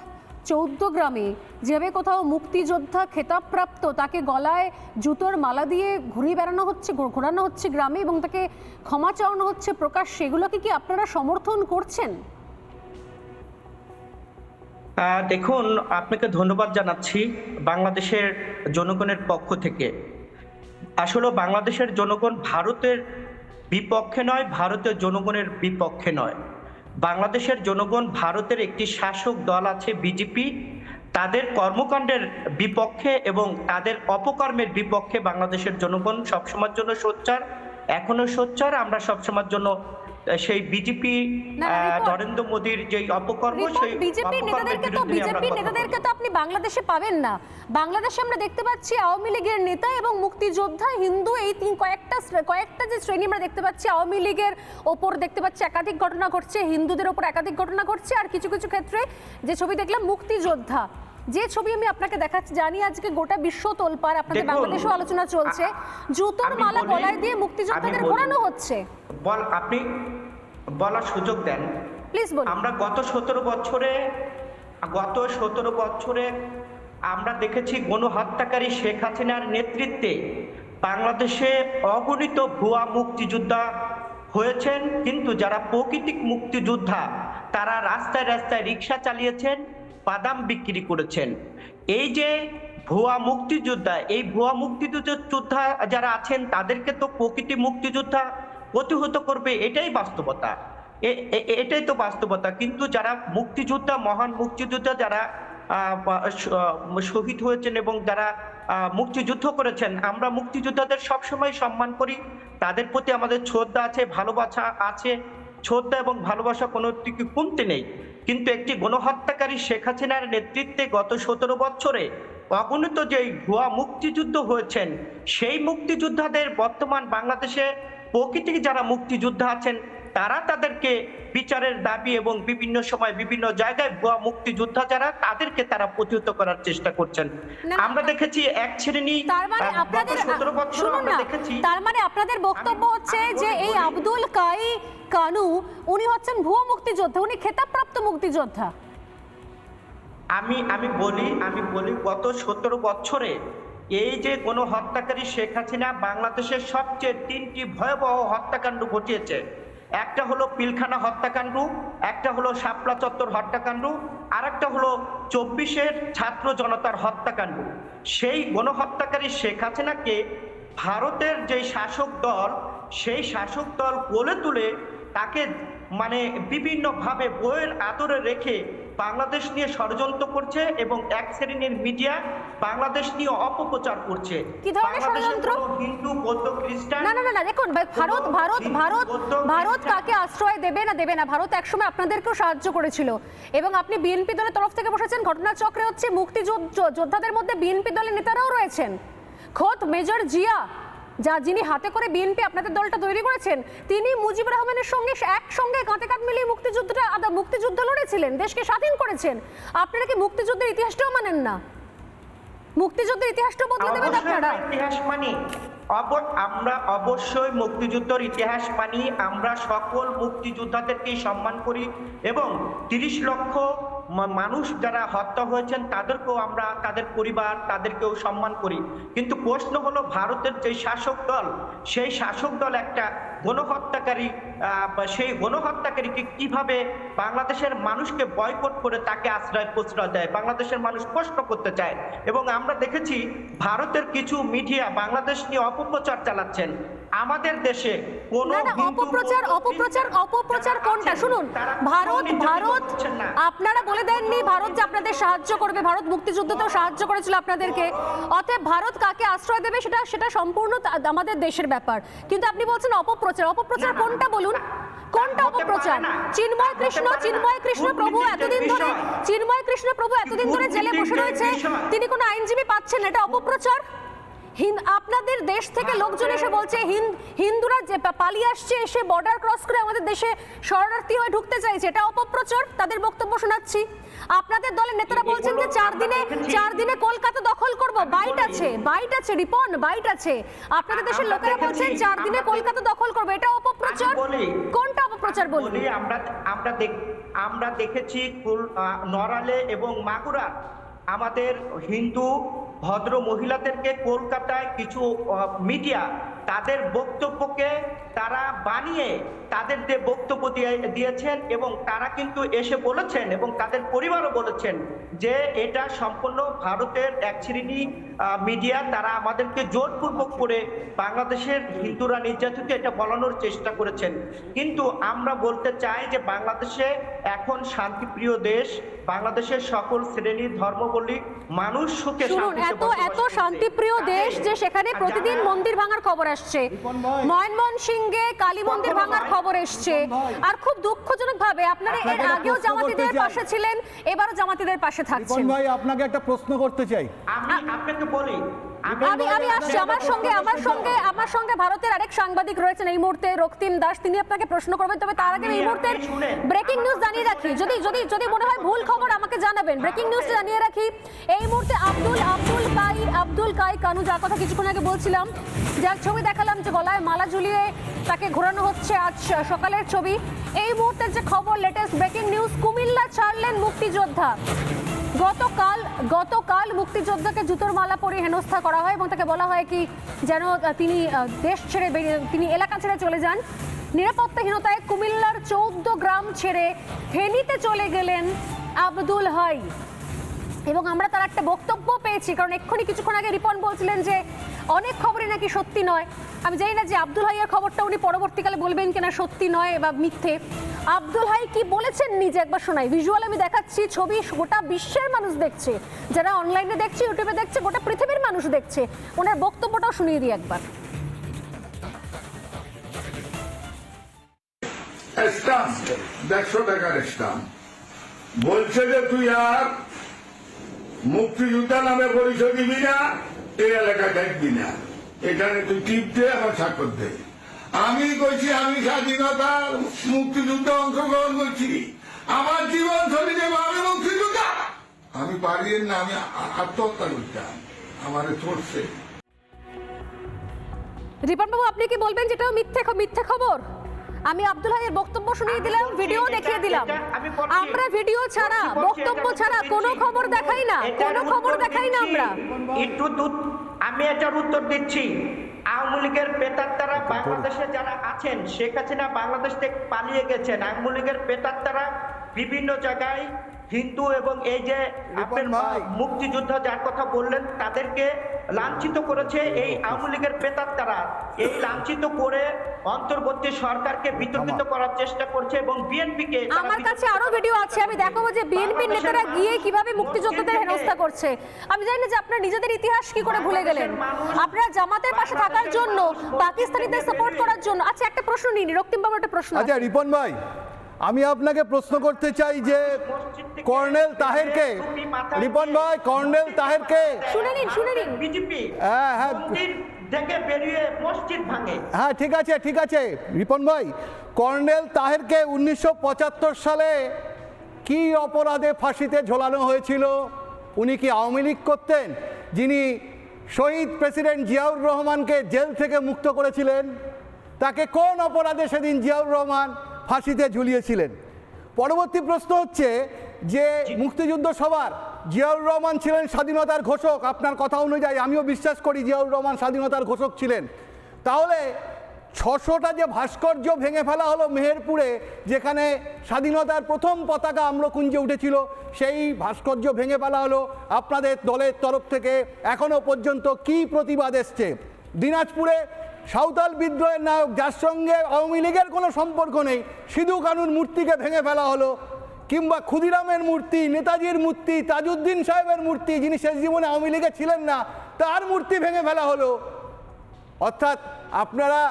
14 গ্রামে, যেভাবে কোথাও মুক্তিযোদ্ধা খেতাবপ্রাপ্ত তাকে গলায় জুতোর মালা দিয়ে ঘোরানো হচ্ছে গ্রামে এবং তাকে ক্ষমা চাওয়ানো হচ্ছে প্রকাশ, সেগুলোকে কি আপনারা সমর্থন করছেন? দেখুন, আপনাকে ধন্যবাদ জানাচ্ছি বাংলাদেশের জনগণের পক্ষ থেকে। আসলে বাংলাদেশের জনগণ ভারতের বিপক্ষে নয়, ভারতের জনগণের বিপক্ষে নয়। বাংলাদেশের জনগণ ভারতের একটি শাসক দল আছে বিজেপি, তাদের কর্মকাণ্ডের বিপক্ষে এবং তাদের অপকর্মের বিপক্ষে বাংলাদেশের জনগণ সবসময়ের জন্য সোচ্চার, এখনো সোচ্চার। আমরা সবসময়ের জন্য সেই বিজেপি নরেন্দ্র মোদীর যে অপকর্ম, সেই বিজেপি নেতাদেরকে তো আপনি বাংলাদেশে পাবেন না। বাংলাদেশে আমরা দেখতে পাচ্ছি আওয়ামী লীগের নেতা এবং মুক্তিযোদ্ধা, হিন্দু, এই কয়েকটা যে শ্রেণী আমরা দেখতে পাচ্ছি। আওয়ামী লীগের ওপর দেখতে পাচ্ছি একাধিক ঘটনা ঘটছে, হিন্দুদের ওপর একাধিক ঘটনা ঘটছে, আর কিছু কিছু ক্ষেত্রে যে ছবি দেখলাম মুক্তিযোদ্ধা, যে ছবি আমি আপনাকে দেখাচ্ছি, জানি আজকে গোটা বিশ্ব তোলপাড়, আপনাদের বাংলাদেশেও আলোচনা চলছে, জুতোর মালা গলায় দিয়ে মুক্তিযোদ্ধাদের ঘোরানো হচ্ছে। আপনি বলার সুযোগ দেন প্লিজ বলুন। আমরা গত 17 বছরে আমরা দেখেছি গণহত্যাকারী শেখ হাসিনার নেতৃত্বে বাংলাদেশে অগণিত ভুয়া মুক্তিযোদ্ধা হয়েছেন, কিন্তু যারা প্রকৃতিক মুক্তিযোদ্ধা তারা রাস্তায় রাস্তায় রিক্সা চালিয়েছেন, বাদাম বিক্রি করেছেন। এই যে ভুয়া মুক্তিযোদ্ধা, এই ভুয়া মুক্তিযোদ্ধা যারা আছেন তাদেরকে তো প্রকৃতি মুক্তিযোদ্ধা প্রতিহত করবে, এটাই বাস্তবতা, এটাই তো বাস্তবতা। কিন্তু যারা মুক্তিযোদ্ধা, মহান মুক্তিযোদ্ধা যারা শহীদ হয়েছেন এবং যারা মুক্তিযুদ্ধ করেছেন, আমরা মুক্তিযোদ্ধাদের সবসময় সম্মান করি, তাদের প্রতি আমাদের শ্রদ্ধা আছে, ভালোবাসা আছে। শ্রদ্ধা এবং ভালোবাসা কোনো দিকে কমতে নেই, কিন্তু একটি গণহত্যাকারী শেখ হাসিনার নেতৃত্বে গত 17 বছরে অগণিত যে ভুয়া মুক্তিযুদ্ধ হয়েছেন, সেই মুক্তিযোদ্ধাদের বর্তমান বাংলাদেশে প্রকৃতিক যারা মুক্তিযোদ্ধা আছেন তারা তাদেরকে বিচারের দাবি এবং বিভিন্ন সময় বিভিন্ন জায়গায় ভুয়া মুক্তিযোদ্ধা যারা তাদেরকে তারা প্রতিহত করার চেষ্টা করছেন। আমরা দেখেছি এক শ্রেণী, তার মানে আপনাদের বক্তব্য হচ্ছে যে এই আব্দুল কানু উনি হচ্ছেন ভুয়া মুক্তিযোদ্ধা, উনি খেতাবপ্রাপ্ত মুক্তিযোদ্ধা। আমি বলি গত 17 বছরে এই যে গণহত্যাকারী শেখ হাসিনা বাংলাদেশের সবচেয়ে 3টি ভয়াবহ হত্যাকাণ্ড ঘটিয়েছে। একটা হলো পিলখানা হত্যাকাণ্ড, একটা হলো শাপলা চত্বর হত্যাকাণ্ড, আর একটা হলো 24-এর ছাত্র জনতার হত্যাকাণ্ড। সেই গণহত্যাকারী শেখ হাসিনাকে ভারতের যে শাসক দল, সেই শাসক দল গলে তুলে তাকে বিভিন্নভাবে বইয়ের আদরে রেখে বাংলাদেশ নিয়ে ষড়যন্ত্র করছে এবং এক শ্রেণীর মিডিয়া বাংলাদেশ নিয়ে অপপ্রচার করছে। কি ধরনের ষড়যন্ত্র? হিন্দু, বৌদ্ধ, খ্রিস্টান। না, দেখুন ভারত কাকে আশ্রয় দেবে না, ভারত একসময় আপনাদেরকেও সাহায্য করেছিল এবং আপনি বিএনপি দলের তরফ থেকে বসেছেন। ঘটনাচক্রে হচ্ছে মুক্তিযোদ্ধাদের মধ্যে বিএনপি দলের নেতারাও রয়েছেন। খোদ মেজর জিয়া, যিনি হাতে করে বিএনপি আপনাদের দলটা তৈরি করেছেন, তিনি মুজিবুর রহমানের সঙ্গে একসঙ্গে কাঁধে কাঁধ মিলিয়ে মুক্তিযুদ্ধ লড়েছিলেন, দেশকে স্বাধীন করেছেন। আপনারা কি মুক্তিযুদ্ধের ইতিহাসটাও মানেন না? মুক্তিযুদ্ধের ইতিহাসটা বদলে দেবেন আপনারা? ইতিহাস মানি, আমরা অবশ্যই মুক্তিযুদ্ধের ইতিহাস মানি। আমরা সকল মুক্তিযোদ্ধাদেরকেই সম্মান করি এবং 30 লক্ষ মানুষ যারা হত্যা হয়েছেন তাদেরকেও আমরা, তাদের পরিবার, তাদেরকেও সম্মান করি। কিন্তু প্রশ্ন হলো ভারতের যে শাসক দল, সেই শাসক দল একটা গণহত্যাকারী, সেই গণহত্যাকারীকে কিভাবে বাংলাদেশের মানুষকে বয়কট করে তাকে আশ্রয় প্রশ্রয় দেয়, বাংলাদেশের মানুষ প্রশ্ন করতে চায়। এবং আমরা দেখেছি ভারতের কিছু মিডিয়া বাংলাদেশ নিয়ে অপপ্রচার চালাচ্ছেন। আমাদের দেশে কোন না না, অপপ্রচার কোনটা শুনুন। ভারত আপনারা বলে দেননি ভারত যে আপনাদের সাহায্য করবে, ভারত মুক্তিযুদ্ধতেও সাহায্য করেছিল আপনাদেরকে, অতএব ভারত কাকে আশ্রয় দেবে সেটা সম্পূর্ণ আমাদের দেশের ব্যাপার। কিন্তু আপনি বলছেন অপপ্রচার কোনটা বলুন, কোনটা অপপ্রচার? চিন্ময় কৃষ্ণ প্রভু এতদিন ধরে জেলে বসে রয়েছে, তিনি কোনো আইনজীবী পাচ্ছেন না, এটা অপপ্রচার? আপনাদের দেশ থেকে লোকজন এসে বলছে হিন্দুরা যে পালিয়ে আসছে, এসে বর্ডার ক্রস করে আমাদের দেশে শরণার্থী হয়ে ঢুকতে চাইছে, এটা অপপ্রচার? তাদের বক্তব্য শোনাচ্ছি। আপনাদের দলের নেতারা বলছেন যে চার দিনে কলকাতা দখল করব, বাইট আছে রিপন, বাইট আছে। আপনাদের দেশের লোকেরা বলছেন 4 দিনে কলকাতা দখল করব, এটা অপপ্রচার? কোনটা অপপ্রচার বলুন? আমরা দেখেছি নড়ালে এবং মাগুরা আমাদের হিন্দু ভদ্র মহিলাদেরকে কলকাতায় কিছু মিডিয়া তাদের বক্তব্যকে তারা বানিয়ে তাদের যে বক্তব্য দিয়েছেন, এবং তারা কিন্তু এসে বলেছেন এবং তাদের পরিবারও বলেছেন যে এটা সম্পূর্ণ ভারতের এক শ্রেণী মিডিয়া, তারা আমাদেরকে জোরপূর্বক করে বাংলাদেশের হিন্দুরা নির্যাতিত এটা বলানোর চেষ্টা করেছেন। কিন্তু আমরা বলতে চাই যে বাংলাদেশে এখন শান্তিপ্রিয় দেশ, বাংলাদেশের সকল শ্রেণীর ধর্মাবলম্বী মানুষ সুখে এত শান্তিপ্রিয় দেশ যে সেখানে প্রতিদিন মন্দির ভাঙার খবর আসছে, ময়মনসিংহে কালী মন্দির ভাঙার খবর এসছে, আর খুব দুঃখজনক ভাবে আপনারা এর আগেও জামাতিদের পাশে ছিলেন, এবারও জামাতিদের পাশে থাকছেন। ভাই আপনাকে একটা প্রশ্ন করতে চাই, আমি আপনাকে বলি, আমি আসছি, আমার সঙ্গে ভারতের আরেক সাংবাদিক রয়েছেন এই মুহূর্তে, রক্তিম দাস, তিনি আপনাকে প্রশ্ন করবেন। তবে তার আগে এই মুহূর্তে ব্রেকিং নিউজ জানিয়ে রাখি, যদি মনে হয় ভুল খবর আমাকে জানাবেন। ব্রেকিং নিউজ জানিয়ে রাখি, এই মুহূর্তে আব্দুল কাই কানু, যার কথা কিছুক্ষণ আগে বলছিলাম, যার ছবি দেখালাম যে গলায় মালা ঝুলিয়ে তাকে ঘোরানো হচ্ছে, আজ সকালের ছবি। এই মুহূর্তের যে খবর, লেটেস্ট ব্রেকিং নিউজ, কুমিল্লা ছাড়লেন মুক্তিযোদ্ধা। গতকাল মুক্তিযোদ্ধাকে জুতোর মালা পরিয়ে হেনস্থা করা হয় এবং তাকে বলা হয় কি যেন তিনি দেশ ছেড়ে তিনি এলাকা ছেড়ে চলে যান। নিরাপত্তাহীনতায় কুমিল্লার 14 গ্রাম ছেড়ে ফেনীতে চলে গেলেন আব্দুল হাই, এবং আমরা তার একটা বক্তব্য পেয়েছি, কারণ এক্ষুনি কিছুক্ষণ আগে রিপন বলছিলেন যে অনেক খবরই নাকি সত্যি নয়। আমি জানি না যে আব্দুল হাইয়ের খবরটা উনি পরবর্তীকালে বলবেন কিনা সত্যি নয় বা মিথ্যে। আব্দুল হাই কি বলেছেন নিজে একবার শোনাই, ভিজুয়াল আমি দেখাচ্ছি, ছবি গোটা বিশ্বের মানুষ দেখছে, যারা অনলাইনে দেখছে, ইউটিউবে দেখছে, গোটা পৃথিবীর মানুষ দেখছে, ওনার বক্তব্যটাও শুনিয়ে দিই একবার। স্টাম্প 150 টাকার স্টাম্প বলছে যে তুই আর মুক্তিযোদ্ধা নামে পরিচয় দিবি না, এই এলাকায় দেখবি না, এখানে তুই টিপ দে আমার স্বাক্ষর দে। আমি কইছি আমি স্বাধীনতার মুক্তিযুদ্ধে অংশগ্রহণ করছি, আমার জীবন ছড়ি দেবো, আমি মুক্তিযোদ্ধা, আমি পারি না, আমি আত্মহত্যা করতাম, আমার চলছে। রিপন বাবু, আপনি কি বলবেন যেটা মিথ্যে খবর? আমি আব্দুল হাইয়ের বক্তব্য শুনিয়ে দিলাম, ভিডিও দেখিয়ে দিলাম। আমরা ভিডিও ছাড়া, বক্তব্য ছাড়া কোনো খবর দেখাই না, আমরা। আমি এটার উত্তর দিচ্ছি। আওয়ামী লীগের প্রেতাত্মারা বাংলাদেশে যারা আছেন, শেখ হাসিনা বাংলাদেশ থেকে পালিয়ে গেছেন, আওয়ামী লীগের প্রেতাত্মারা বিভিন্ন জায়গায় হিন্দু এবং এই যে আপনার মুক্তিযোদ্ধা যার কথা বললেন তাদেরকে লাঞ্ছিত করেছে এই আওয়ামী লীগের প্রেতাত্মারা। এই লাঞ্ছিত করে অন্তর্বর্তী সরকারকে বিতর্কিত করার চেষ্টা করছে এবং বিএনপিকে। আমার কাছে আরো ভিডিও আছে, আমি দেখাবো যে বিএনপির নেতারা গিয়ে কিভাবে মুক্তিযোদ্ধাদের হেনস্থা করছে। আমি জানি যে আপনারা নিজেদের ইতিহাস কি করে ভুলে গেলেন। আপনারা জামাতের পাশে থাকার জন্য, পাকিস্তানিদের সাপোর্ট করার জন্য। আচ্ছা, একটা প্রশ্ন নিন, রক্তিম বাবু একটা প্রশ্ন। আচ্ছা রিপন ভাই, আমি আপনাকে প্রশ্ন করতে চাই যে কর্নেল তাহেরকে, রিপন ভাই, কর্নেল তাহেরকে শুনে নিন বিজেপি হ্যাঁ থেকে বেরিয়ে মসজিদ ভাঙে। হ্যাঁ ঠিক আছে রিপন ভাই, কর্নেল তাহেরকে 1975 সালে কি অপরাধে ফাঁসিতে ঝোলানো হয়েছিল? উনি কি আওয়ামী লীগ করতেন, যিনি শহীদ প্রেসিডেন্ট জিয়াউর রহমানকে জেল থেকে মুক্ত করেছিলেন? তাকে কোন অপরাধে সেদিন জিয়াউর রহমান ফাঁসিতে ঝুলিয়েছিলেন? পরবর্তী প্রশ্ন হচ্ছে যে মুক্তিযুদ্ধ সভার জিয়াউর রহমান ছিলেন স্বাধীনতার ঘোষক, আপনার কথা অনুযায়ী আমিও বিশ্বাস করি জিয়াউর রহমান স্বাধীনতার ঘোষক ছিলেন। তাহলে 600টা যে ভাস্কর্য ভেঙে ফেলা হলো মেহেরপুরে, যেখানে স্বাধীনতার প্রথম পতাকা আম্রকুঞ্জে উঠেছিল, সেই ভাস্কর্য ভেঙে ফেলা হলো, আপনাদের দলের তরফ থেকে এখনো পর্যন্ত কি প্রতিবাদ এসছে? দিনাজপুরে সাঁওতাল বিদ্রোহের নায়ক, যার সঙ্গে আওয়ামী লীগের কোনো সম্পর্ক নেই, সিধু কানুর মূর্তিকে ভেঙে ফেলা হলো, কিংবা ক্ষুদিরামের মূর্তি, নেতাজির মূর্তি, তাজউদ্দিন সাহেবের মূর্তি, যিনি শেষ জীবনে আওয়ামী লীগে ছিলেন না, তার মূর্তি ভেঙে ফেলা হলো। অর্থাৎ আপনারা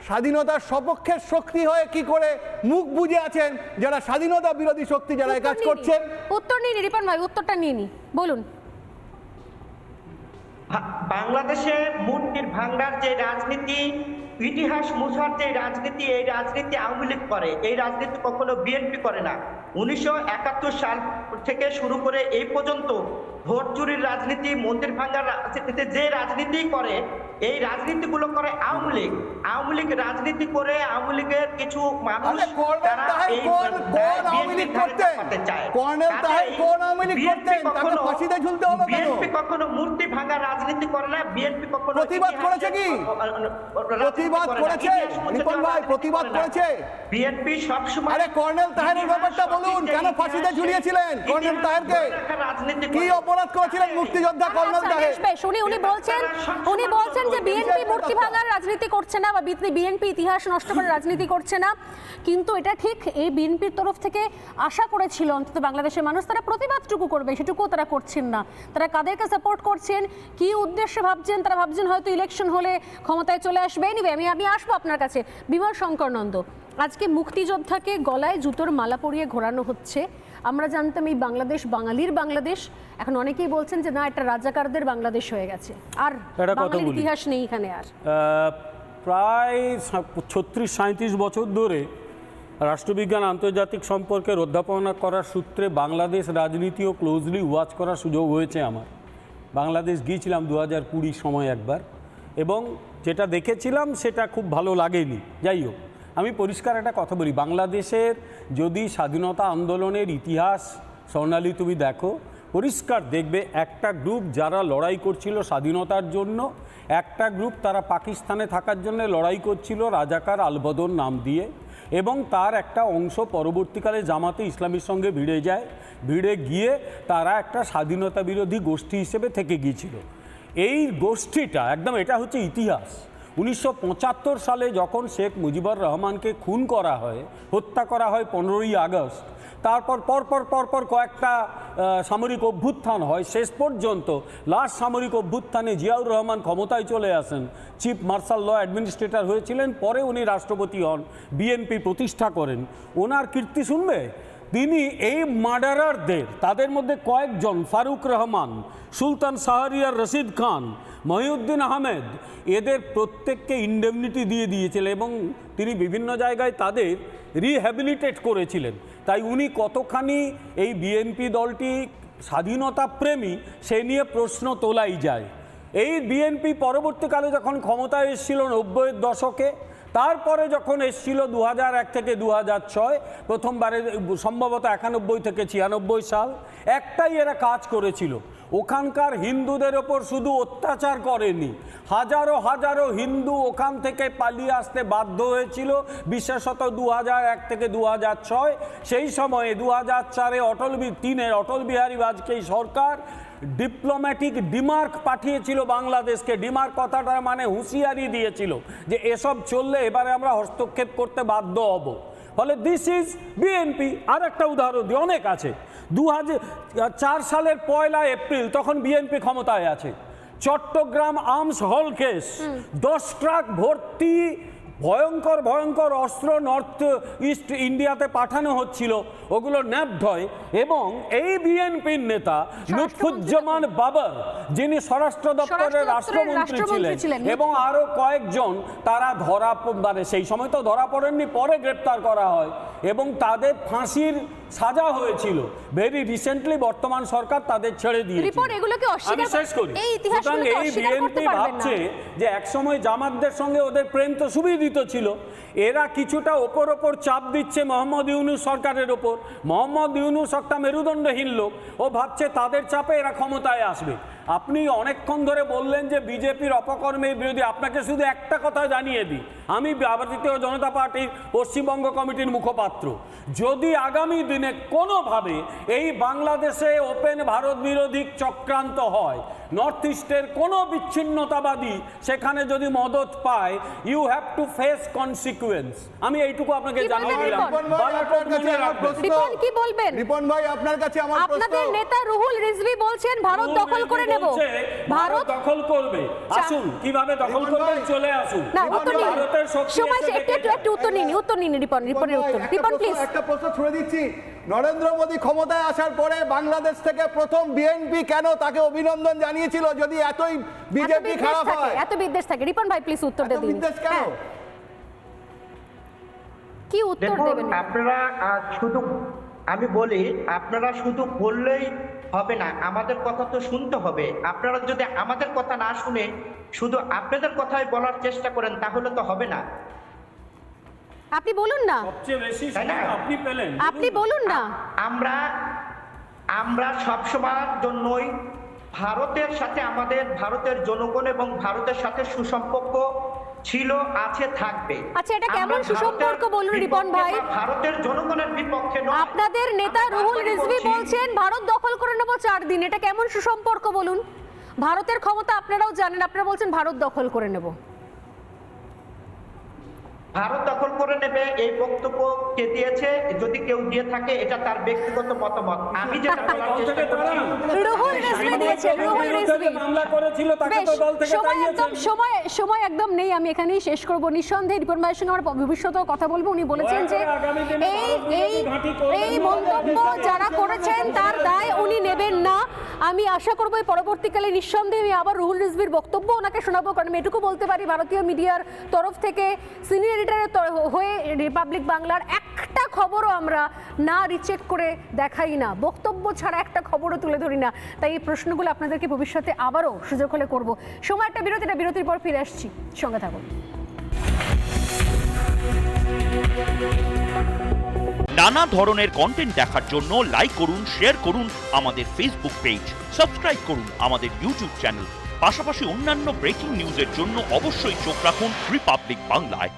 স্বাধীনতার সপক্ষের শক্তি হয়ে কি করে মুখ বুজে আছেন যারা স্বাধীনতা বিরোধী শক্তি যারা এই কাজ করছেন? উত্তর নিন রিপন ভাই, উত্তরটা নিয়ে নি, বলুন। বাংলাদেশে মূর্তির ভাঙার যে রাজনীতি, ইতিহাস মুছার যে রাজনীতি, এই রাজনীতি আওয়ামী লীগ করে, এই রাজনীতি কখনো বিএনপি করে না। 1971 সাল থেকে শুরু করে এই পর্যন্ত ভোট চুরির রাজনীতি, মন্দির ভাঙার রাজনীতিতে যে রাজনীতি করে, এই রাজনীতিগুলো করে আওয়ামী লীগ। আওয়ামী লীগ রাজনীতি করে আওয়ামী লীগের কিছু মানুষ তারা এই বিএনপি করতে চায়। বিএনপি কখনো মূর্তি ভাঙার রাজনীতি করে না, বিএনপি কখনো প্রতিবাদ করেছে কি? প্রতিবাদ করেছে রিপন ভাই, প্রতিবাদ করেছে বিএনপি সবসময়। আরে কর্নেল তাহেরের ব্যাপারটা বলুন, কেন ফাঁসিতে ঝুলিয়েছিলেন কর্নেল তাহেরকে? কি অপরাধ করেছিলেন মুক্তিযোদ্ধা কর্নেল তাহের? উনি বলছেন যে বিএনপি মূর্তি ভাঙার রাজনীতি করছে না বা বিএনপি ইতিহাস নষ্ট করার রাজনীতি করছে না, কিন্তু এটা ঠিক এই বিএনপির তরফ থেকে আশা করেছিল অন্তত বাংলাদেশের মানুষ তারা প্রতিবাদটুকু করবে, সেটুকুও তারা করছেন না। তারা কাদেরকে সাপোর্ট করছেন, কি উদ্দেশ্যে ভাবছেন? তারা ভাবছেন হয়তো ইলেকশন হলে ক্ষমতায় চলে আসবে। এনিওয়ে আমি আসবো আপনার কাছে। বিমল শঙ্কর নন্দ, আজকে মুক্তিযোদ্ধাকে গলায় জুতোর মালা পরিয়ে ঘোরানো হচ্ছে। আমরা জানতাম এই বাংলাদেশ বাঙালির বাংলাদেশ, এখন অনেকেই বলছেন যে না, এটা রাজাকারদের বাংলাদেশ হয়ে গেছে, আর বাঙালির ইতিহাস নেই এখানে। আর প্রায় 36-37 বছর ধরে রাষ্ট্রবিজ্ঞান আন্তর্জাতিক সম্পর্কের অধ্যাপনা করার সূত্রে বাংলাদেশ রাজনীতিও ক্লোজলি ওয়াচ করার সুযোগ হয়েছে আমার। বাংলাদেশ গিয়েছিলাম 2020 সময় একবার, এবং যেটা দেখেছিলাম সেটা খুব ভালো লাগেনি। যাই হোক, আমি পরিষ্কার একটা কথা বলি, বাংলাদেশের যদি স্বাধীনতা আন্দোলনের ইতিহাস স্বর্ণালী তুমি দেখো, পরিষ্কার দেখবে একটা গ্রুপ যারা লড়াই করছিল স্বাধীনতার জন্য, একটা গ্রুপ তারা পাকিস্তানে থাকার জন্য লড়াই করছিল রাজাকার আলবদর নাম দিয়ে, এবং তার একটা অংশ পরবর্তীকালে জামাতে ইসলামীর সঙ্গে ভিড়ে গিয়ে তারা একটা স্বাধীনতা বিরোধী গোষ্ঠী হিসেবে থেকে গিয়েছিল। এই গোষ্ঠীটা একদম, এটা হচ্ছে ইতিহাস। 1975 সালে যখন শেখ মুজিবুর রহমানকে খুন করা হয়, হত্যা করা হয় 15ই আগস্ট, তারপর পরপর কয়েকটা সামরিক অভ্যুত্থান হয়, শেষ পর্যন্ত লাস্ট সামরিক অভ্যুত্থানে জিয়াউর রহমান ক্ষমতায় চলে আসেন, চিফ মার্শাল ল অ্যাডমিনিস্ট্রেটর হয়েছিলেন, পরে উনি রাষ্ট্রপতি হন, বিএনপি প্রতিষ্ঠা করেন। ওনার কীর্তি শুনবে? তিনি এই মার্ডারারদের, তাদের মধ্যে কয়েকজন, ফারুক রহমান, সুলতান শাহরিয়ার রশিদ খান, মহিউদ্দিন আহমেদ, এদের প্রত্যেককে ইন্ডেমনিটি দিয়ে দিয়েছিলেন, এবং তিনি বিভিন্ন জায়গায় তাদের রিহ্যাবিলিটেট করেছিলেন। তাই উনি কতখানি এই বিএনপি দলটি স্বাধীনতা প্রেমী সে নিয়ে প্রশ্ন তোলাই যায়। এই বিএনপি পরবর্তীকালে যখন ক্ষমতায় এসেছিল 90-এর দশকে, তারপরে যখন এসেছিল 2001 থেকে 2006, প্রথমবারে সম্ভবত 91 থেকে 96 সাল, একটাই এরা কাজ করেছিল, ওখানকার হিন্দুদের ওপর শুধু অত্যাচার করেনি, হাজারো হিন্দু ওখান থেকে পালিয়ে আসতে বাধ্য হয়েছিল, বিশেষত 2001 থেকে 2006। সেই সময়ে 2004-এ অটল বিহারী বাজপেয়ী সরকার ডিপ্লোম্যাটিক ডিমার্ক পাঠিয়েছিল বাংলাদেশকে। ডিমার্ক কথাটা মানে হুঁশিয়ারি দিয়েছিল যে এসব চললে এবারে আমরা হস্তক্ষেপ করতে বাধ্য হব। ফলে দিস ইজ বিএনপি। আর একটা উদাহরণ দিই, অনেক আছে। 2004 সালের 1 এপ্রিল তখন বিএনপি ক্ষমতায় আছে, চট্টগ্রাম আর্মস হল কেস, 10 ট্রাক ভর্তি ভয়ঙ্কর অস্ত্র নর্থ ইস্ট ইন্ডিয়াতে পাঠানো হচ্ছিল, ওগুলো ন্যাপড হয়, এবং এই বিএনপির নেতা লুৎফুজ্জামান বাবর, যিনি স্বরাষ্ট্র দপ্তরের রাষ্ট্রমন্ত্রী ছিলেন, এবং আরো কয়েকজন, তারা সেই সময় তো ধরা পড়েননি, পরে গ্রেপ্তার করা হয় এবং তাদের ফাঁসির সাজা হয়েছিল। ভেরি রিসেন্টলি বর্তমান সরকার তাদের ছেড়ে দিয়েছে। আমি শেষ করি। সুতরাং এই বিএনপি ভাবছে যে একসময় জামাতদের সঙ্গে ওদের প্রেম তো সুবিদিত ছিল, এরা কিছুটা ওপর চাপ দিচ্ছে মোহাম্মদ ইউনূস সরকারের ওপর। মোহাম্মদ ইউনূস একটা মেরুদণ্ডহীন লোক, ও ভাবছে তাদের চাপে এরা ক্ষমতায় আসবে। আপনি অনেকক্ষণ ধরে বললেন যে বিজেপির অপকর্মের বিরোধী, আপনাকে শুধু একটা কথা জানিয়ে দিই, আমি ভারতীয় জনতা পার্টির পশ্চিমবঙ্গ কমিটির মুখপাত্র। যদি আগামী দিনে কোনোভাবে এই বাংলাদেশে ওপেন ভারত বিরোধী চক্রান্ত হয়, নর্থ ইস্টের কোনো বিচ্ছিন্নতাবাদী সেখানে যদি মদত পায়, you have to face consequence. আমি এইটুকু আপনাকে কি জানিয়ে বলবেন দিলাম। রিপন? বালাকোট মনে রাখবেন। রিপন কি বলবেন? রিপন ভাই আপনার কাছে আমার প্রশ্ন। আপনাদের নেতা রুহুল রিজভী বলছেন ভারত দখল করে নেব। ভারত দখল করবে। আসুন, কিভাবে দখল করবেন চলে আসুন। না, উত্তর নিন। ভারতের শক্তি সময় এসে একটু উত্তর নিন, রিপনের উত্তর। রিপন প্লিজ। একটা প্রশ্ন ছুড়ে দিচ্ছি, নরেন্দ্র মোদী ক্ষমতায় আসার পরে বাংলাদেশ থেকে প্রথম বিএনপি কেন তাকে অভিনন্দন জানিয়েছিল যদি এতই বিজেপি খারাপ হয়? এত বিদ্বেষ থাকে। রিপন ভাই প্লিজ উত্তর এত দিন। বিদ্বেষ কেন? হ্যাঁ। কি উত্তর দেখুন, দেবেন? আপনারা শুধু, আমি বলি, আপনারা শুধু বললেই হবে না, আমাদের কথা তো শুনতে হবে। আপনারা যদি আমাদের কথা না শুনে শুধু আপনাদের কথাই বলার চেষ্টা করেন তাহলে তো হবে না। আপনি বলুন না। সবচেয়ে বেশি তাই না? আপনি পেলেন। আপনি বলুন না। আমরা সবসময়ের জন্যই ভারতের সাথে, আমাদের ভারতের জনগণ এবং ভারতের সাথে সুসম্পর্ক ছিল, আছে, থাকবে। আচ্ছা, এটা কেমন আমরা সুসম্পর্ক ভারতের বলুন রিপন বিপক্ষে ভাই? বা ভারতের জনগণের বিপক্ষে নয়। আপনাদের নেতা আমি রুহুল বারবারই রিজভী বলছি, বলছেন ভারত দখল করে নেব 4 দিন। এটা কেমন সুসম্পর্ক বলুন? ভারতের ক্ষমতা আপনারাও জানেন, আপনারা বলছেন ভারত দখল করে নেব। ভারত দখল করে নেবে এই বক্তব্য কে দিয়েছে? যদি কেউ দিয়ে থাকে এটা তার ব্যক্তিগত মতামত। আমি যেটা বলার চেষ্টা করছি, রুহুল রিজভী দিয়েছে, রুহুল রিজভী। মামলা করেছিল তাকে তো বেশ, দল থেকে তাড়িয়েছেন। সময় একদম নেই, আমি এখানেই শেষ করব। নিঃসন্দেহে রিপন ভাইয়ের সঙ্গে আমার ভবিষ্যতেও কথা বলবো। উনি বলেছেন যে এই মন্তব্য যারা করেছেন তার দায় উনি নেবেন না। আমি আশা করবো এই পরবর্তীকালে নিঃসন্দেহে আমি আবার রুহুল রিজভীর বক্তব্য ওনাকে শোনাবো, কারণ আমি এটুকু বলতে পারি ভারতীয় মিডিয়ার তরফ থেকে সিনিয়র এডিটরের হয়ে রিপাবলিক বাংলার একটা খবরও আমরা না রিচেক করে দেখাই না, বক্তব্য ছাড়া একটা খবরও তুলে ধরি না। তাই এই প্রশ্নগুলো আপনাদেরকে ভবিষ্যতে আবারও সুযোগ হলে করব। সময় একটা বিরতির পর ফিরে আসছি, সঙ্গে থাকুন। নানা ধরনের কন্টেন্ট দেখার জন্য লাইক করুন, শেয়ার করুন আমাদের ফেসবুক পেজ, সাবস্ক্রাইব করুন আমাদের ইউটিউব চ্যানেল। পাশাপাশি অন্যান্য ব্রেকিং নিউজের জন্য অবশ্যই চোখ রাখুন রিপাবলিক বাংলায়।